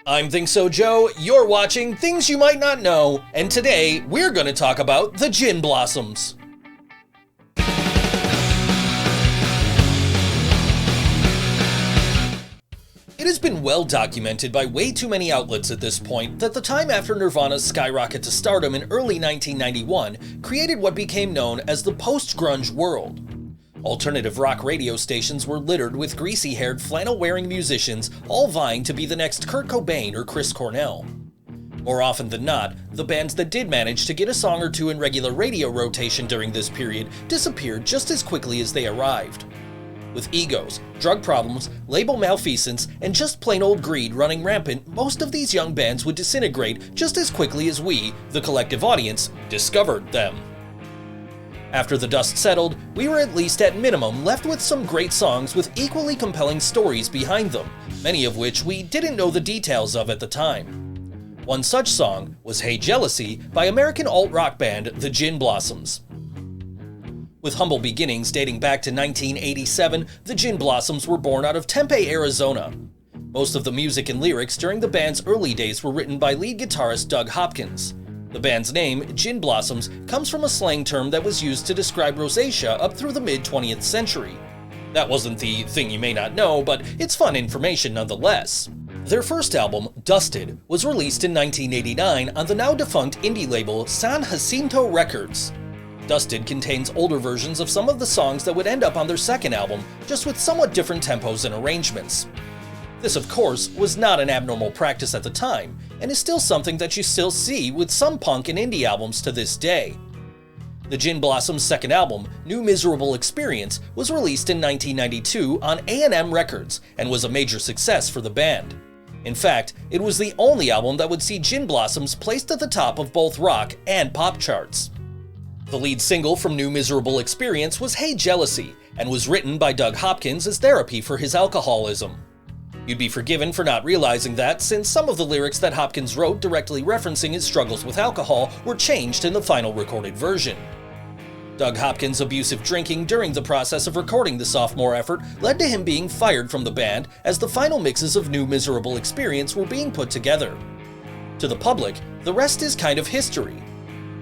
I'm ThinkSoJoE, you're watching Things You Might Not Know, and today we're going to talk about the Gin Blossoms. It has been well documented by way too many outlets at this point that the time after Nirvana's skyrocket to stardom in early 1991 created what became known as the post-grunge world. Alternative rock radio stations were littered with greasy-haired, flannel-wearing musicians, all vying to be the next Kurt Cobain or Chris Cornell. More often than not, the bands that did manage to get a song or two in regular radio rotation during this period disappeared just as quickly as they arrived. With egos, drug problems, label malfeasance, and just plain old greed running rampant, most of these young bands would disintegrate just as quickly as we, the collective audience, discovered them. After the dust settled, we were at least at minimum left with some great songs with equally compelling stories behind them, many of which we didn't know the details of at the time. One such song was Hey Jealousy by American alt-rock band the Gin Blossoms. With humble beginnings dating back to 1987, the Gin Blossoms were born out of Tempe, Arizona. Most of the music and lyrics during the band's early days were written by lead guitarist Doug Hopkins. The band's name, Gin Blossoms, comes from a slang term that was used to describe rosacea up through the mid-20th century. That wasn't the thing you may not know, but it's fun information nonetheless. Their first album, Dusted, was released in 1989 on the now-defunct indie label San Jacinto Records. Dusted contains older versions of some of the songs that would end up on their second album, just with somewhat different tempos and arrangements. This, of course, was not an abnormal practice at the time, and is still something that you still see with some punk and indie albums to this day. The Gin Blossoms' second album, New Miserable Experience, was released in 1992 on A&M Records, and was a major success for the band. In fact, it was the only album that would see Gin Blossoms placed at the top of both rock and pop charts. The lead single from New Miserable Experience was Hey Jealousy, and was written by Doug Hopkins as therapy for his alcoholism. You'd be forgiven for not realizing that, since some of the lyrics that Hopkins wrote directly referencing his struggles with alcohol were changed in the final recorded version. Doug Hopkins' abusive drinking during the process of recording the sophomore effort led to him being fired from the band as the final mixes of New Miserable Experience were being put together. To the public, the rest is kind of history.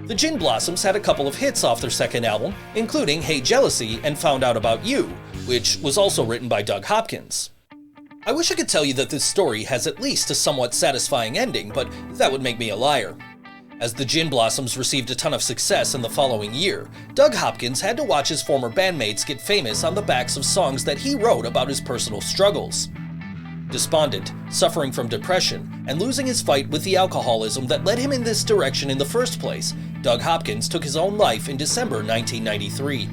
The Gin Blossoms had a couple of hits off their second album, including Hey Jealousy and Found Out About You, which was also written by Doug Hopkins. I wish I could tell you that this story has at least a somewhat satisfying ending, but that would make me a liar. As the Gin Blossoms received a ton of success in the following year, Doug Hopkins had to watch his former bandmates get famous on the backs of songs that he wrote about his personal struggles. Despondent, suffering from depression, and losing his fight with the alcoholism that led him in this direction in the first place, Doug Hopkins took his own life in December 1993.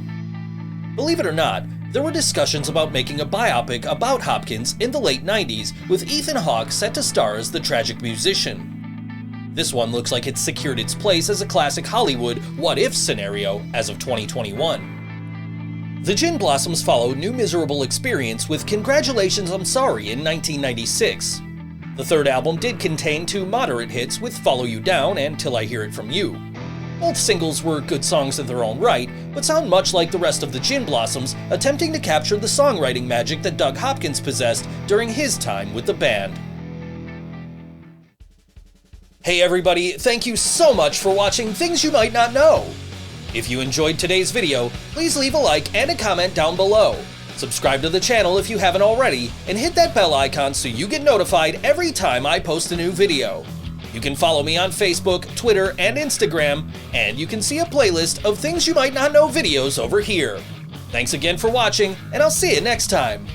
Believe it or not, there were discussions about making a biopic about Hopkins in the late 90s, with Ethan Hawke set to star as the tragic musician. This one looks like it's secured its place as a classic Hollywood what-if scenario as of 2021. The Gin Blossoms followed New Miserable Experience with Congratulations I'm Sorry in 1996. The third album did contain two moderate hits with Follow You Down and Till I Hear It From You. Both singles were good songs in their own right, but sound much like the rest of the Gin Blossoms, attempting to capture the songwriting magic that Doug Hopkins possessed during his time with the band. Hey everybody, thank you so much for watching Things You Might Not Know. If you enjoyed today's video, please leave a like and a comment down below. Subscribe to the channel if you haven't already, and hit that bell icon so you get notified every time I post a new video. You can follow me on Facebook, Twitter, and Instagram, and you can see a playlist of Things You Might Not Know videos over here. Thanks again for watching, and I'll see you next time.